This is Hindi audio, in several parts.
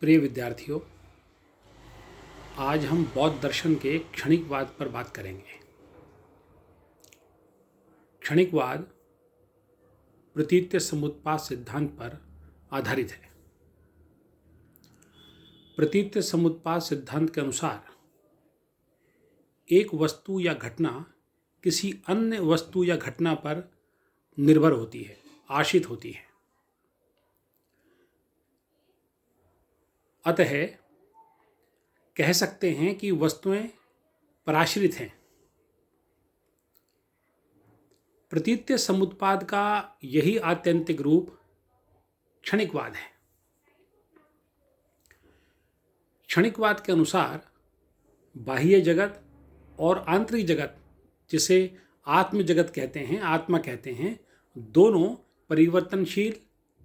प्रिय विद्यार्थियों, आज हम बौद्ध दर्शन के क्षणिकवाद पर बात करेंगे। क्षणिकवाद प्रतीत्य समुत्पाद सिद्धांत पर आधारित है। प्रतीत्य समुत्पाद सिद्धांत के अनुसार एक वस्तु या घटना किसी अन्य वस्तु या घटना पर निर्भर होती है, आश्रित होती है। अतः कह सकते हैं कि वस्तुएं पराश्रित हैं। प्रतीत्य समुत्पाद का यही आत्यंतिक रूप क्षणिकवाद है। क्षणिकवाद के अनुसार बाह्य जगत और आंतरिक जगत, जिसे आत्म जगत कहते हैं, आत्मा कहते हैं, दोनों परिवर्तनशील,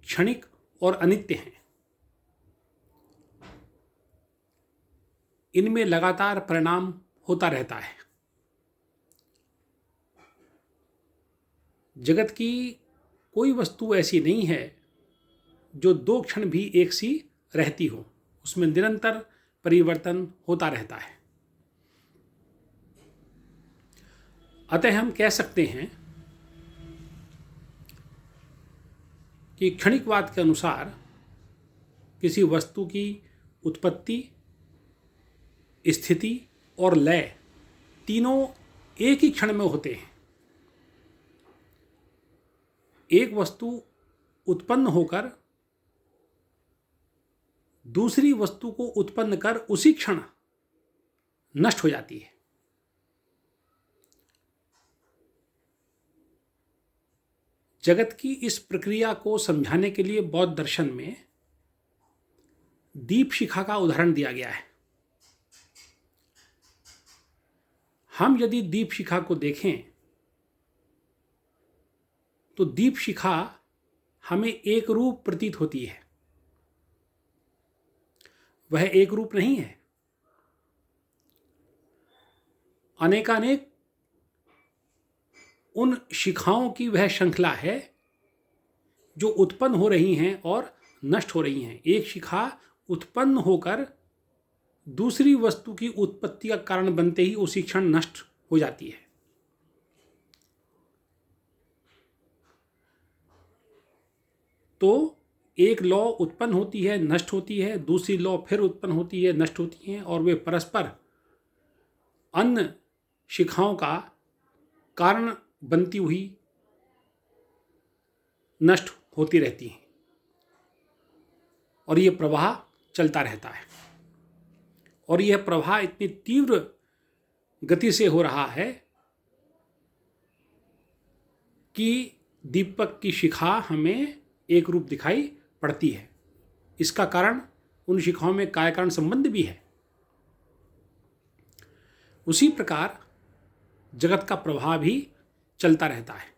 क्षणिक और अनित्य हैं। इनमें लगातार परिणाम होता रहता है। जगत की कोई वस्तु ऐसी नहीं है जो दो क्षण भी एक सी रहती हो, उसमें निरंतर परिवर्तन होता रहता है। अतः हम कह सकते हैं कि क्षणिकवाद के अनुसार किसी वस्तु की उत्पत्ति, स्थिति और लय तीनों एक ही क्षण में होते हैं। एक वस्तु उत्पन्न होकर दूसरी वस्तु को उत्पन्न कर उसी क्षण नष्ट हो जाती है। जगत की इस प्रक्रिया को समझाने के लिए बौद्ध दर्शन में दीप शिखा का उदाहरण दिया गया है। हम यदि दीप शिखा को देखें तो दीप शिखा हमें एक रूप प्रतीत होती है। वह एक रूप नहीं है, अनेकानेक उन शिखाओं की वह श्रृंखला है जो उत्पन्न हो रही हैं और नष्ट हो रही हैं। एक शिखा उत्पन्न होकर दूसरी वस्तु की उत्पत्ति का कारण बनते ही उसी क्षण नष्ट हो जाती है। तो एक लौ उत्पन्न होती है, नष्ट होती है, दूसरी लौ फिर उत्पन्न होती है, नष्ट होती है, और वे परस्पर अन्य शिखाओं का कारण बनती हुई नष्ट होती रहती हैं, और यह प्रवाह चलता रहता है। और यह प्रवाह इतनी तीव्र गति से हो रहा है कि दीपक की शिखा हमें एक रूप दिखाई पड़ती है। इसका कारण उन शिखाओं में कार्य कारण संबंध भी है। उसी प्रकार जगत का प्रवाह भी चलता रहता है।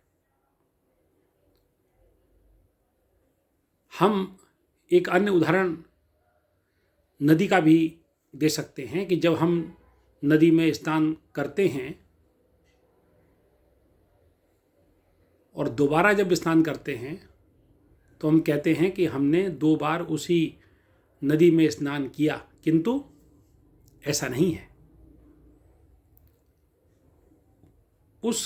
हम एक अन्य उदाहरण नदी का भी दे सकते हैं कि जब हम नदी में स्नान करते हैं और दोबारा जब स्नान करते हैं तो हम कहते हैं कि हमने 2 बार उसी नदी में स्नान किया, किंतु ऐसा नहीं है। उस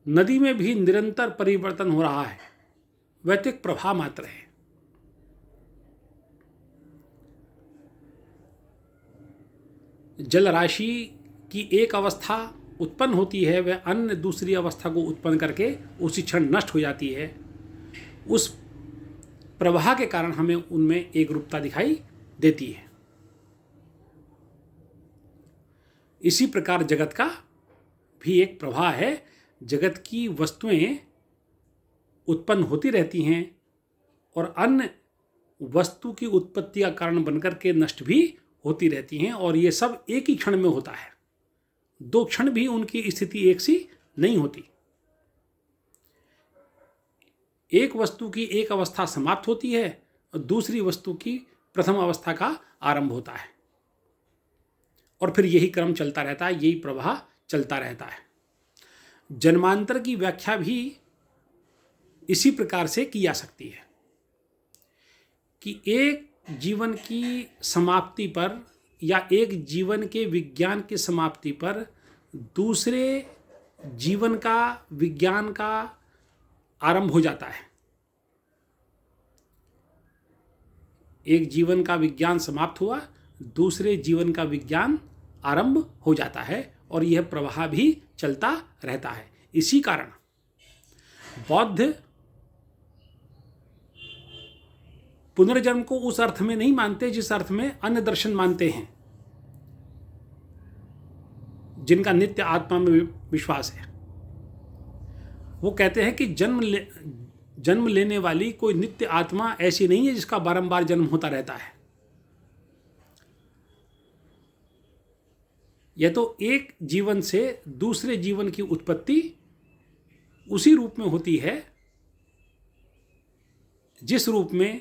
नदी में भी निरंतर परिवर्तन हो रहा है, वह तो एक प्रवाह मात्र है। जल राशि की एक अवस्था उत्पन्न होती है, वह अन्य दूसरी अवस्था को उत्पन्न करके उसी क्षण नष्ट हो जाती है। उस प्रवाह के कारण हमें उनमें एक रूपता दिखाई देती है। इसी प्रकार जगत का भी एक प्रवाह है। जगत की वस्तुएं उत्पन्न होती रहती हैं और अन्य वस्तु की उत्पत्ति का कारण बनकर के नष्ट भी होती रहती हैं, और ये सब एक ही क्षण में होता है। 2 क्षण भी उनकी स्थिति एक सी नहीं होती। एक वस्तु की एक अवस्था समाप्त होती है और दूसरी वस्तु की प्रथम अवस्था का आरंभ होता है, और फिर यही क्रम चलता रहता है, यही प्रवाह चलता रहता है। जन्मांतर की व्याख्या भी इसी प्रकार से की जा सकती है कि एक जीवन की समाप्ति पर या एक जीवन के विज्ञान की समाप्ति पर दूसरे जीवन का विज्ञान का आरंभ हो जाता है। एक जीवन का विज्ञान समाप्त हुआ, दूसरे जीवन का विज्ञान आरंभ हो जाता है और यह प्रवाह भी चलता रहता है। इसी कारण बौद्ध पुनर्जन्म को उस अर्थ में नहीं मानते जिस अर्थ में अन्य दर्शन मानते हैं, जिनका नित्य आत्मा में विश्वास है। वो कहते हैं कि जन्म लेने वाली कोई नित्य आत्मा ऐसी नहीं है जिसका बारंबार जन्म होता रहता है। यह तो एक जीवन से दूसरे जीवन की उत्पत्ति उसी रूप में होती है जिस रूप में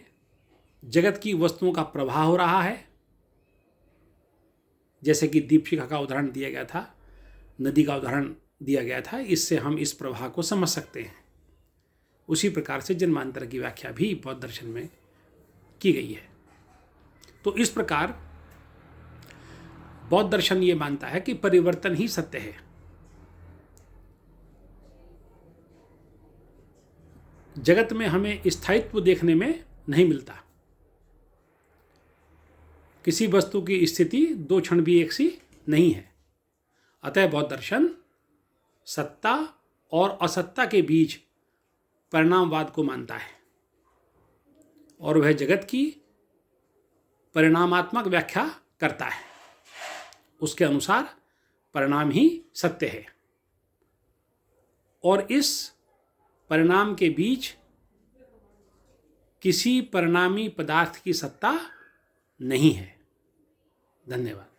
जगत की वस्तुओं का प्रवाह हो रहा है। जैसे कि दीपशिखा का उदाहरण दिया गया था, नदी का उदाहरण दिया गया था, इससे हम इस प्रवाह को समझ सकते हैं। उसी प्रकार से जन्मांतर की व्याख्या भी बौद्ध दर्शन में की गई है। तो इस प्रकार बौद्ध दर्शन ये मानता है कि परिवर्तन ही सत्य है। जगत में हमें स्थायित्व देखने में नहीं मिलता। किसी वस्तु की स्थिति दो क्षण भी एक सी नहीं है। अतः बौद्ध दर्शन सत्ता और असत्ता के बीच परिणामवाद को मानता है और वह जगत की परिणामात्मक व्याख्या करता है। उसके अनुसार परिणाम ही सत्य है और इस परिणाम के बीच किसी परिणामी पदार्थ की सत्ता नहीं है। धन्यवाद।